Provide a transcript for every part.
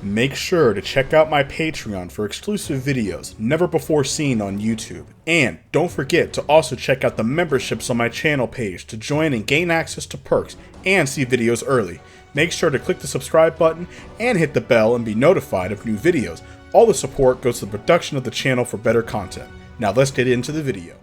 Make sure to check out my Patreon for exclusive videos never before seen on YouTube. And don't forget to also check out the memberships on my channel page to join and gain access to perks and see videos early. Make sure to click the subscribe button and hit the bell and be notified of new videos. All the support goes to the production of the channel for better content. Now let's get into the video.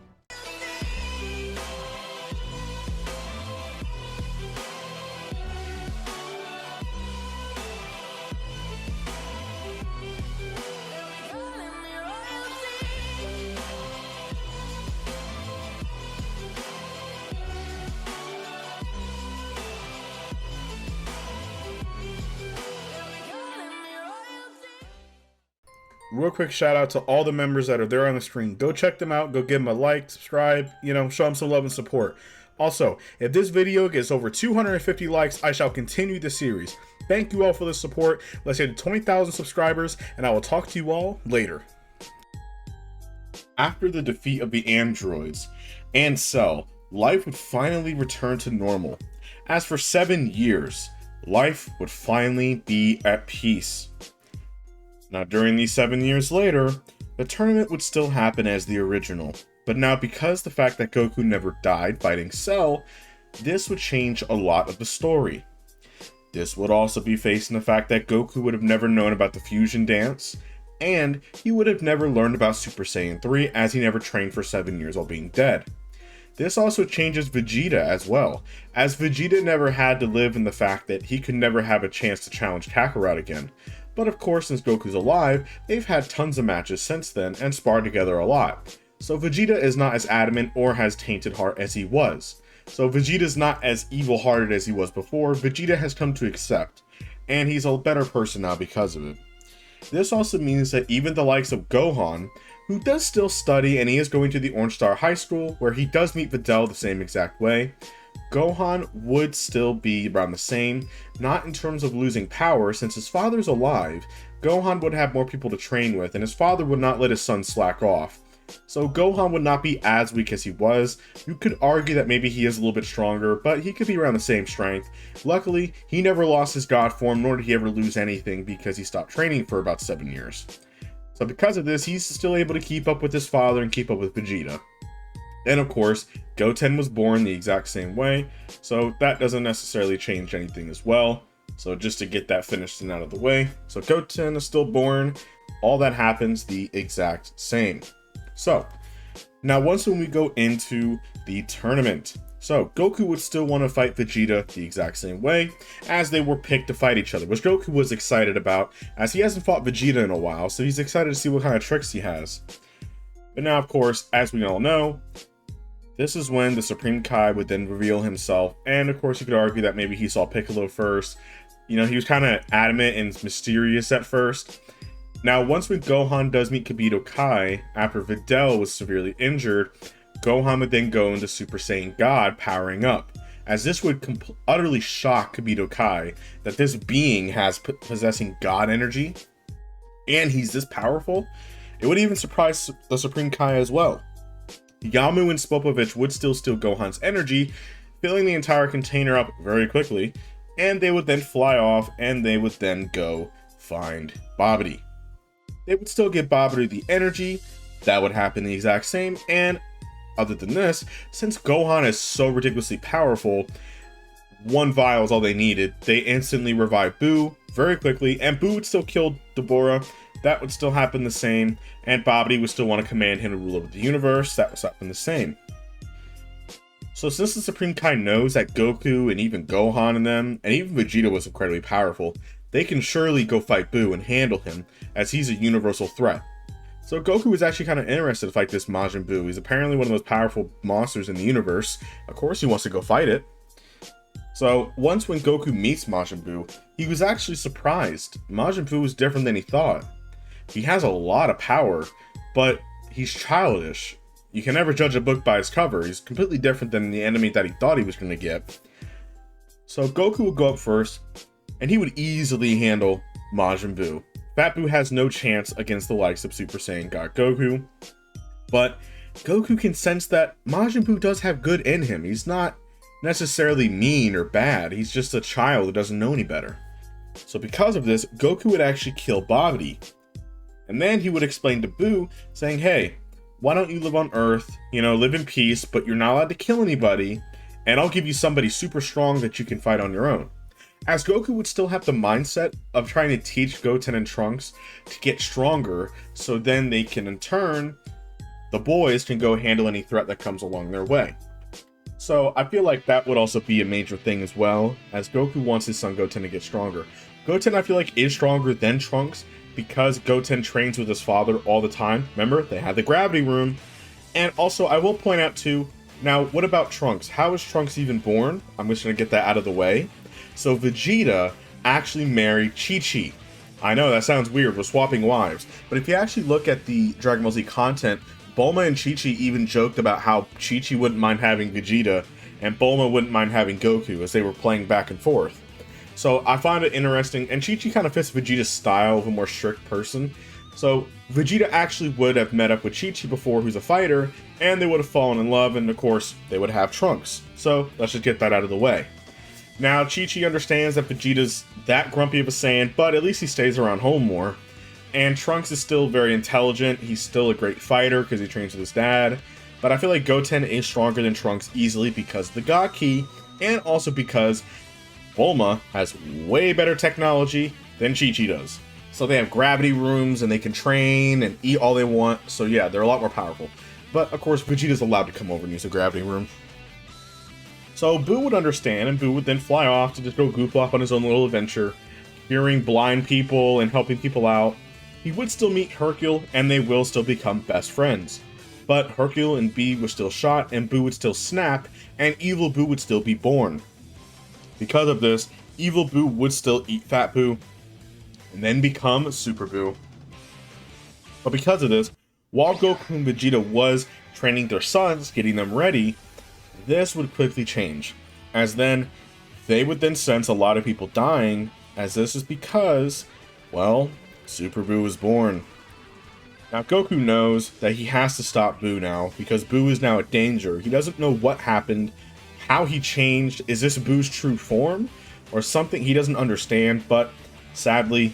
Real quick shout out to all the members that are there on the screen. Go check them out. Go give them a like, subscribe, show them some love and support. Also, if this video gets over 250 likes, I shall continue the series. Thank you all for the support. Let's hit 20,000 subscribers, and I will talk to you all later. After the defeat of the androids and Cell, life would finally return to normal. As for 7 years, life would finally be at peace. Now, during these 7 years later, the tournament would still happen as the original, but now because the fact that Goku never died fighting Cell, this would change a lot of the story. This would also be facing the fact that Goku would have never known about the fusion dance, and he would have never learned about Super Saiyan 3 as he never trained for 7 years while being dead. This also changes Vegeta as well, as Vegeta never had to live in the fact that he could never have a chance to challenge Kakarot again. But of course, since Goku's alive, they've had tons of matches since then and sparred together a lot. So Vegeta is not as adamant or has tainted heart as he was. So Vegeta's not as evil-hearted as he was before. Vegeta has come to accept, and he's a better person now because of it. This also means that even the likes of Gohan, who does still study and he is going to the Orange Star High School, where he does meet Videl the same exact way, Gohan would still be around the same, not in terms of losing power. Since his father's alive, Gohan would have more people to train with, and his father would not let his son slack off. So Gohan would not be as weak as he was. You could argue that maybe he is a little bit stronger, but he could be around the same strength. Luckily, he never lost his God form, nor did he ever lose anything because he stopped training for about 7 years. So because of this, he's still able to keep up with his father and keep up with Vegeta. And of course, Goten was born the exact same way, so that doesn't necessarily change anything as well. So just to get that finished and out of the way. So Goten is still born, all that happens the exact same. So, now when we go into the tournament. So, Goku would still want to fight Vegeta the exact same way, as they were picked to fight each other, which Goku was excited about, as he hasn't fought Vegeta in a while, so he's excited to see what kind of tricks he has. But now, of course, as we all know, this is when the Supreme Kai would then reveal himself, and of course you could argue that maybe he saw Piccolo first. He was kind of adamant and mysterious at first. Now, once when Gohan does meet Kibito Kai, after Videl was severely injured, Gohan would then go into Super Saiyan God, powering up, as this would utterly shock Kibito Kai that this being has possessing God energy, and he's this powerful. It would even surprise the Supreme Kai as well. Yamu and Spopovich would still steal Gohan's energy, filling the entire container up very quickly, and they would then fly off and they would then go find Babidi. They would still give Babidi the energy, that would happen the exact same, and other than this, since Gohan is so ridiculously powerful, 1 vial is all they needed. They instantly revive Buu very quickly, and Buu would still kill Deborah. That would still happen the same, and Babidi would still want to command him to rule over the universe. That would happen the same. So since the Supreme Kai knows that Goku and even Gohan and them, and even Vegeta was incredibly powerful, they can surely go fight Buu and handle him, as he's a universal threat. So Goku is actually kind of interested to fight this Majin Buu. He's apparently one of the most powerful monsters in the universe. Of course he wants to go fight it. So once when Goku meets Majin Buu, he was actually surprised. Majin Buu is different than he thought. He has a lot of power, but he's childish. You can never judge a book by its cover. He's completely different than the enemy that he thought he was going to get. So Goku would go up first, and he would easily handle Majin Buu. Fat Buu has no chance against the likes of Super Saiyan God Goku, but Goku can sense that Majin Buu does have good in him. He's not necessarily mean or bad. He's just a child who doesn't know any better. So because of this, Goku would actually kill Babidi. And then he would explain to Buu, saying, hey, why don't you live on Earth, live in peace, but you're not allowed to kill anybody, and I'll give you somebody super strong that you can fight on your own. As Goku would still have the mindset of trying to teach Goten and Trunks to get stronger, so then they can, in turn, the boys can go handle any threat that comes along their way. So I feel like that would also be a major thing as well, as Goku wants his son Goten to get stronger. Goten, I feel like, is stronger than Trunks, because Goten trains with his father all the time. Remember, they had the gravity room. And also, I will point out too, now, what about Trunks? How is Trunks even born? I'm just going to get that out of the way. So Vegeta actually married Chi-Chi. I know, that sounds weird, we're swapping wives. But if you actually look at the Dragon Ball Z content, Bulma and Chi-Chi even joked about how Chi-Chi wouldn't mind having Vegeta, and Bulma wouldn't mind having Goku, as they were playing back and forth. So I find it interesting, and Chi-Chi kind of fits Vegeta's style of a more strict person. So Vegeta actually would have met up with Chi-Chi before, who's a fighter, and they would have fallen in love, and of course, they would have Trunks. So let's just get that out of the way. Now, Chi-Chi understands that Vegeta's that grumpy of a Saiyan, but at least he stays around home more. And Trunks is still very intelligent, he's still a great fighter because he trains with his dad. But I feel like Goten is stronger than Trunks easily because of the God Ki, and also because Bulma has way better technology than Chi-Chi does. So they have gravity rooms and they can train and eat all they want. So yeah, they're a lot more powerful. But of course, Vegeta's allowed to come over and use a gravity room. So Buu would understand, and Buu would then fly off to just go goof off on his own little adventure, curing blind people and helping people out. He would still meet Hercule, and they will still become best friends. But Hercule and Bee were still shot, and Buu would still snap, and Evil Buu would still be born. Because of this, Evil Buu would still eat Fat Buu, and then become Super Buu. But because of this, while Goku and Vegeta was training their sons, getting them ready, this would quickly change, as then they would then sense a lot of people dying, as this is because, well, Super Buu was born. Now Goku knows that he has to stop Buu now, because Buu is now a danger. He doesn't know what happened, how he changed, is this Buu's true form, or something he doesn't understand, but sadly,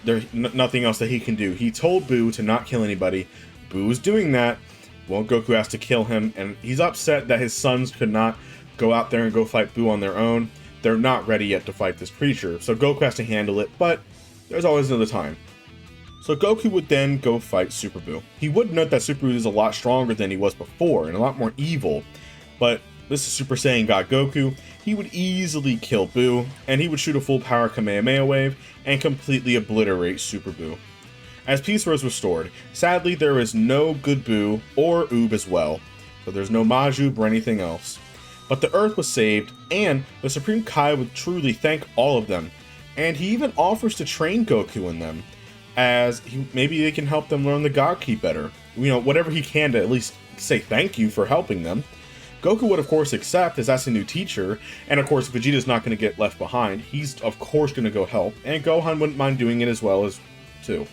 there's nothing else that he can do. He told Buu to not kill anybody. Buu is doing that. Well, Goku has to kill him, and he's upset that his sons could not go out there and go fight Buu on their own. They're not ready yet to fight this creature, so Goku has to handle it, but there's always another time. So Goku would then go fight Super Buu. He would note that Super Buu is a lot stronger than he was before, and a lot more evil, but this is Super Saiyan God Goku. He would easily kill Buu, and he would shoot a full power Kamehameha wave and completely obliterate Super Buu. As peace was restored, sadly there is no good Buu or Oob as well, so there's no Majin or anything else. But the Earth was saved, and the Supreme Kai would truly thank all of them, and he even offers to train Goku in them, as maybe they can help them learn the God Ki better. Whatever he can to at least say thank you for helping them. Goku would of course accept, as that's a new teacher, and of course Vegeta's not going to get left behind. He's of course going to go help, and Gohan wouldn't mind doing it as well as too.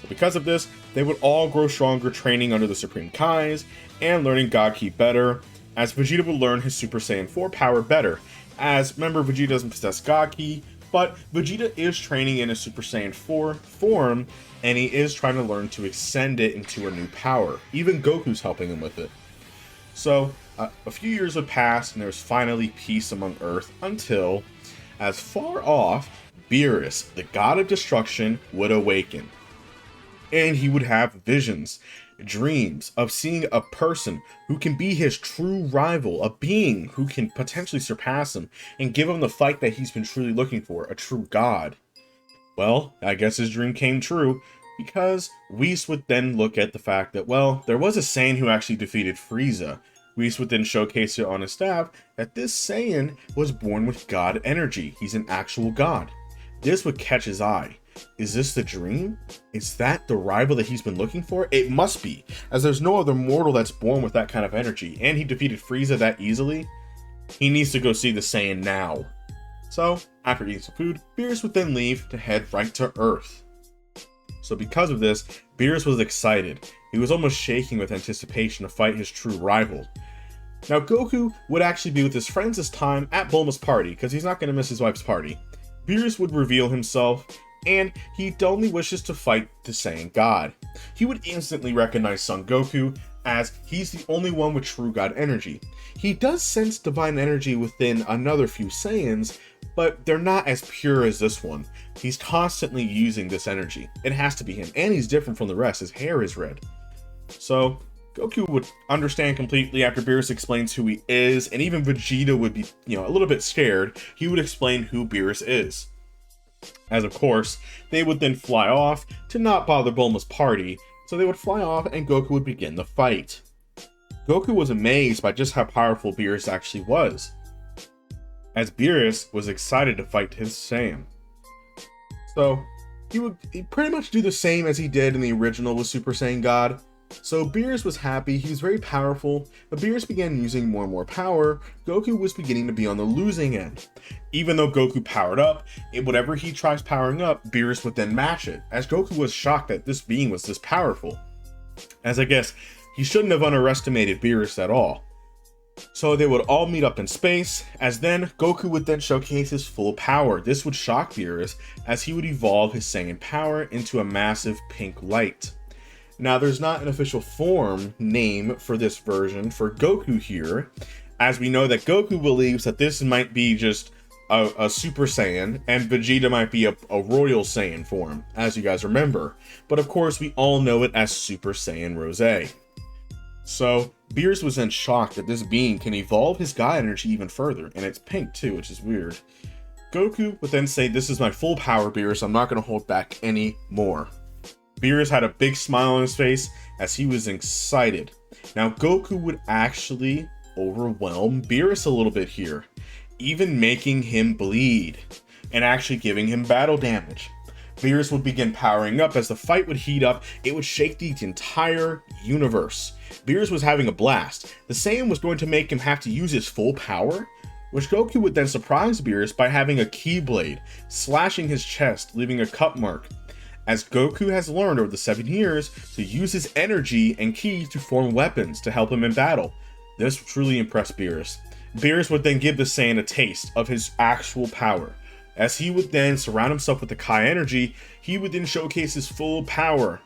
So because of this, they would all grow stronger training under the Supreme Kais and learning God Ki better, as Vegeta would learn his Super Saiyan 4 power better. As remember, Vegeta doesn't possess God Ki, but Vegeta is training in a Super Saiyan 4 form, and he is trying to learn to extend it into a new power. Even Goku's helping him with it. So a few years would pass, and there's finally peace among Earth until, as far off, Beerus, the god of destruction, would awaken. And he would have visions, dreams of seeing a person who can be his true rival, a being who can potentially surpass him and give him the fight that he's been truly looking for, a true god. Well, I guess his dream came true, because Whis would then look at the fact that, well, there was a Saiyan who actually defeated Frieza. Whis would then showcase it on his staff that this Saiyan was born with god energy. He's an actual god. This would catch his eye. Is this the dream? Is that the rival that he's been looking for? It must be, as there's no other mortal that's born with that kind of energy, and he defeated Frieza that easily. He needs to go see the Saiyan now. So, after eating some food, Beerus would then leave to head right to Earth. So because of this, Beerus was excited. He was almost shaking with anticipation to fight his true rival. Now Goku would actually be with his friends this time at Bulma's party, because he's not going to miss his wife's party. Beerus would reveal himself, and he only wishes to fight the Saiyan God. He would instantly recognize Son Goku, as he's the only one with true God energy. He does sense divine energy within another few Saiyans, but they're not as pure as this one. He's constantly using this energy. It has to be him, and he's different from the rest. His hair is red. So Goku would understand completely after Beerus explains who he is, and even Vegeta would be, a little bit scared. He would explain who Beerus is. As of course, they would then fly off to not bother Bulma's party, so they would fly off and Goku would begin the fight. Goku was amazed by just how powerful Beerus actually was, as Beerus was excited to fight his Saiyan. So he'd pretty much do the same as he did in the original with Super Saiyan God. So Beerus was happy, he was very powerful, but Beerus began using more and more power. Goku was beginning to be on the losing end. Even though Goku powered up, whatever he tries powering up, Beerus would then match it, as Goku was shocked that this being was this powerful. As I guess, he shouldn't have underestimated Beerus at all. So they would all meet up in space, as then Goku would then showcase his full power. This would shock Beerus, as he would evolve his Saiyan power into a massive pink light. Now, there's not an official form name for this version for Goku here, as we know that Goku believes that this might be just a Super Saiyan, and Vegeta might be a Royal Saiyan form, as you guys remember. But of course, we all know it as Super Saiyan Rose. So, Beerus was then shocked that this being can evolve his God energy even further, and it's pink too, which is weird. Goku would then say, "This is my full power, Beerus, I'm not going to hold back any more." Beerus had a big smile on his face as he was excited. Now, Goku would actually overwhelm Beerus a little bit here, even making him bleed, and actually giving him battle damage. Beerus would begin powering up. As the fight would heat up, it would shake the entire universe. Beerus was having a blast. The Saiyan was going to make him have to use his full power, which Goku would then surprise Beerus by having a keyblade, slashing his chest, leaving a cut mark. As Goku has learned over the 7 years to use his energy and ki to form weapons to help him in battle. This truly impressed Beerus. Beerus would then give the Saiyan a taste of his actual power. As he would then surround himself with the Kai energy, he would then showcase his full power,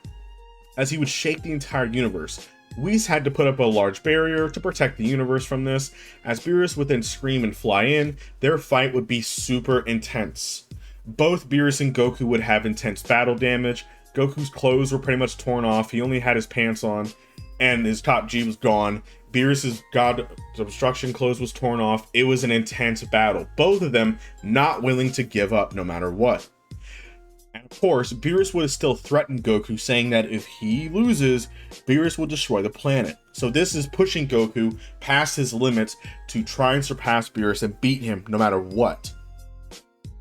as he would shake the entire universe. Whis had to put up a large barrier to protect the universe from this. As Beerus would then scream and fly in, their fight would be super intense. Both Beerus and Goku would have intense battle damage. Goku's clothes were pretty much torn off. He only had his pants on, and his top G was gone. Beerus's God Obstruction clothes was torn off. It was an intense battle. Both of them not willing to give up no matter what. And of course, Beerus would have still threatened Goku, saying that if he loses, Beerus will destroy the planet. So this is pushing Goku past his limits to try and surpass Beerus and beat him no matter what.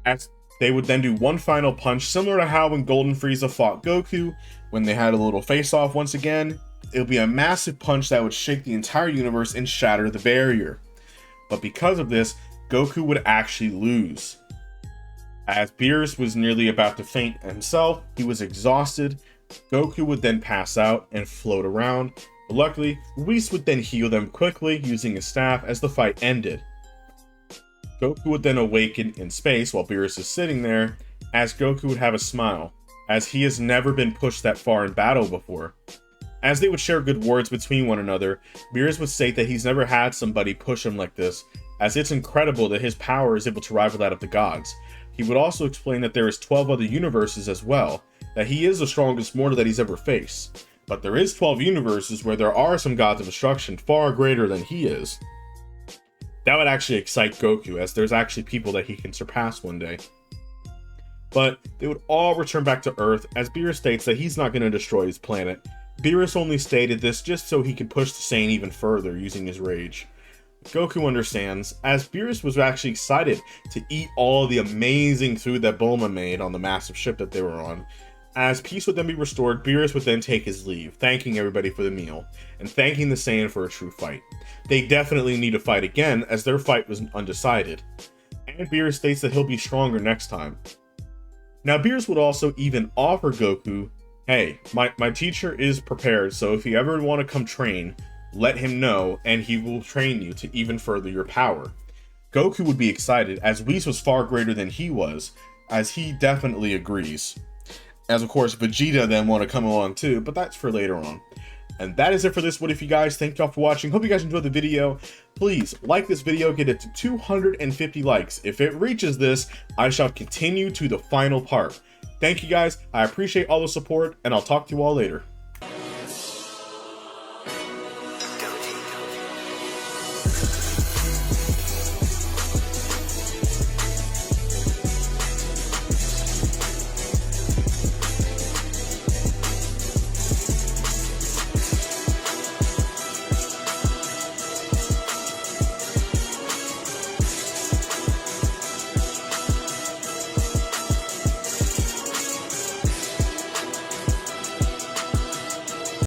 As they would then do one final punch, similar to how when Golden Frieza fought Goku, when they had a little face-off once again. It would be a massive punch that would shake the entire universe and shatter the barrier. But because of this, Goku would actually lose. As Beerus was nearly about to faint himself, he was exhausted. Goku would then pass out and float around. But luckily, Whis would then heal them quickly using his staff as the fight ended. Goku would then awaken in space while Beerus is sitting there, as Goku would have a smile, as he has never been pushed that far in battle before. As they would share good words between one another, Beerus would state that he's never had somebody push him like this, as it's incredible that his power is able to rival that of the gods. He would also explain that there is 12 other universes as well, that he is the strongest mortal that he's ever faced. But there is 12 universes where there are some gods of destruction far greater than he is. That would actually excite Goku, as there's actually people that he can surpass one day. But they would all return back to Earth, as Beerus states that he's not going to destroy his planet. Beerus only stated this just so he could push the Saiyan even further using his rage. Goku understands, as Beerus was actually excited to eat all the amazing food that Bulma made on the massive ship that they were on. As peace would then be restored, Beerus would then take his leave, thanking everybody for the meal, and thanking the Saiyan for a true fight. They definitely need to fight again, as their fight was undecided. And Beerus states that he'll be stronger next time. Now Beerus would also even offer Goku, hey, my teacher is prepared, so if you ever want to come train, let him know, and he will train you to even further your power. Goku would be excited, as Whis was far greater than he was. as he definitely agrees. As of course, Vegeta then want to come along too, but that's for later on. And that is it for this What If You guys. Thank y'all for watching. Hope you guys enjoyed the video. Please like this video, get it to 250 likes. If it reaches this, I shall continue to the final part. Thank you guys. I appreciate all the support, and I'll talk to you all later.